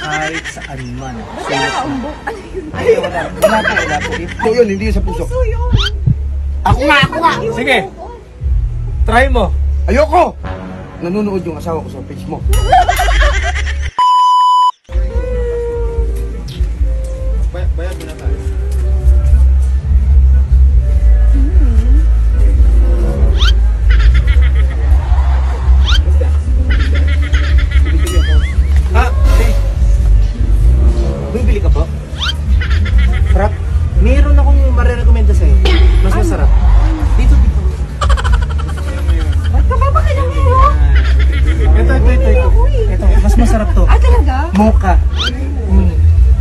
Kahit saan man. Ba't nakaumbok? Ano yun? Wala po. Ito yun, hindi yun sa puso. Puso yun. Ako nga. Sige, try mo. Ayoko! Nanonood yung asawa ko sa page mo. Bayad mo na tayo. Bibili ka po? Sarap? Meron akong marirekomenda sa'yo. Mas masarap. Dito. Ba't ka ba kailang mo? Ito, mas masarap to. Ah, talaga? Mocha.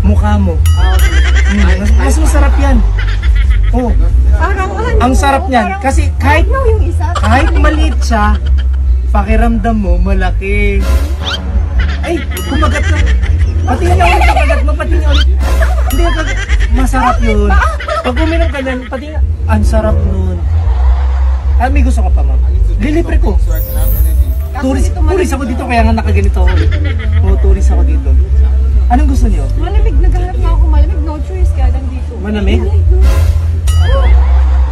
Mukha mo. Mas masarap yan. Oh. Parang Ang sarap niyan. Kasi kahit maliit siya, pakiramdam mo malaki. Ay, kumagat ka. Patingin niya ulit, kapagat mo, patingin niya ulit. Hindi, masarap yun. Pag uminom ka yan, patingin, ang sarap nun. Ah, may gusto ka pa, ma'am? Lilibre ko. Tourist ako dito, kaya nga nakaganito ako. Oo, tourist ako dito. Anong gusto niyo? Malamig, naghahanap na ako malamig. No choice, kaya nandito. Malamig?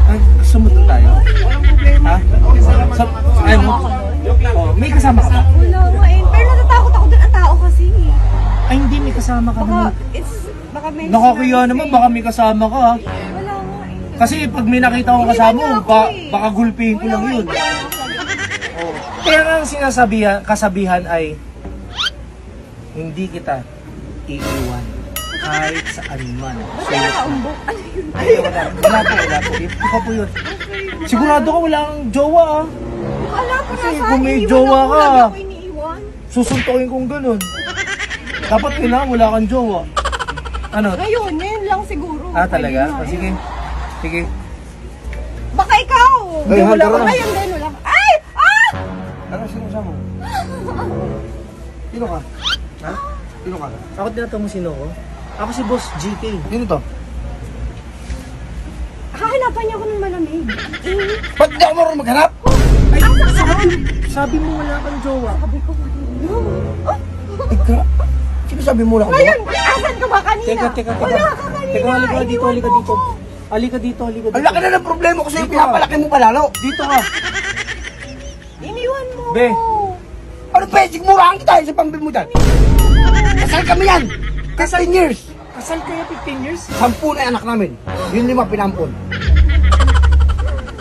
Ay, gusto mo doon tayo? Ha? Ay, mo? Oh, may kasama ka ba? Wala nga eh. Pero natatakot ako dun ang tao kasi. Ay, hindi, may kasama ka naman. Baka may... Nakakaya naman, baka may kasama ka. Wala nga eh. Kasi pag may nakita akong kasama mo, baka gulpihin ko lang yun. Kaya nga ang kasabihan ay, hindi kita iiwan kahit saan man. Ba't nakaumbok? Ano yun? Wala po. Ikaw po yun. Sigurado ka wala kang jowa ah. Wala po Kasi kung may jowa ka, susuntukin kong ganun. Dapat kailangan wala kang jowa. Ano? Ngayon lang siguro. Ah, talaga? Sige. Baka ikaw! Ay, wala ka. Ngayon din, wala. Ay! Ah! Ano, sino kasama mo? Sino ka? Ha? Sino ka? Ako tinatanong mo sino ko? Ako si Boss GK. Sino to? Hahanapan niya ako ng malamig. Ba't di ako marunong maghanap? Ay, sabi mo wala kang jowa. Sabi ko, Sino sabi mo wala kang ngayon, jowa? asan ka ba kanina? Teka. Wala ka kanina. Halika dito. Iniwan Ang laki na ng problema ko sa'yo, pinapalaki mo palalo. Dito ka. Iniwan mo. Be. Ano ba? Sigmurahan kita sa pambil mo dyan. Kasal kami yan. 15 years. Kasal kaya 15 years? 10 na anak namin. Yun 5 pinampon.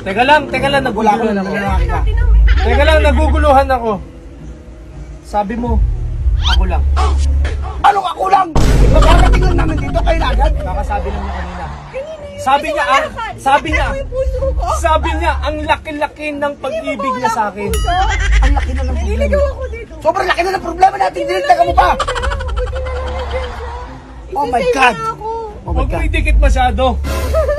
Teka lang, naguguluhan ako. Teka lang, naguguluhan ako. Sabi mo, ako lang. Anong ako lang? Magkakating lang namin dito kay Lagad. Kakasabi lang niya kanina. Sabi niya, ang laki-laki ng pag-ibig niya sa akin. Ang laki na ng problema. nililigaw ako dito. Sobrang laki na ng problema natin. Dinilitaga mo pa. Oh my God. Huwag mo idikit masyado.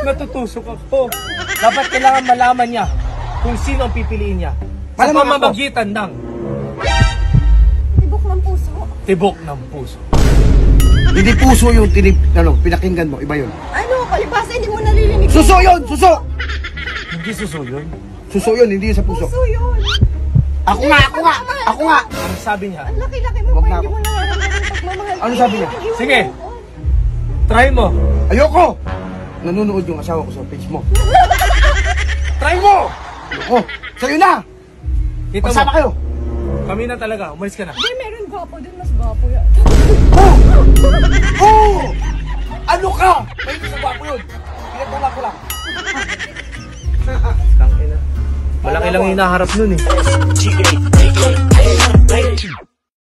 Natutusok ako. Dapat kailangan malaman niya kung sino ang pipiliin niya. Sa pamamagitan ng Tibok ng puso. tibok ng puso. Hindi puso yung pinakinggan mo. Iba yun. Ano, palibasa hindi mo naririnig. Suso yun! Suso! Hindi suso yun. Suso yun, hindi yun sa puso. Puso yun. Ako nga! Ang sabi niya, Ang laki-laki mo pa, hindi mo nararamdaman ang pagmamahal. Ano sabi niya? sige, try mo. Ayoko! Nanonood yung asawa ko sa page mo. Try mo! Ayoko! Sa'yo na! Kita Magsama mo, kayo! kami na talaga. Umalis ka na. Hindi, meron gwapo dun, mas gwapo yan. Oh! Ano ka? May isa gwapo yun. Pinagdala ko lang. Malaki lang hinaharap nun eh.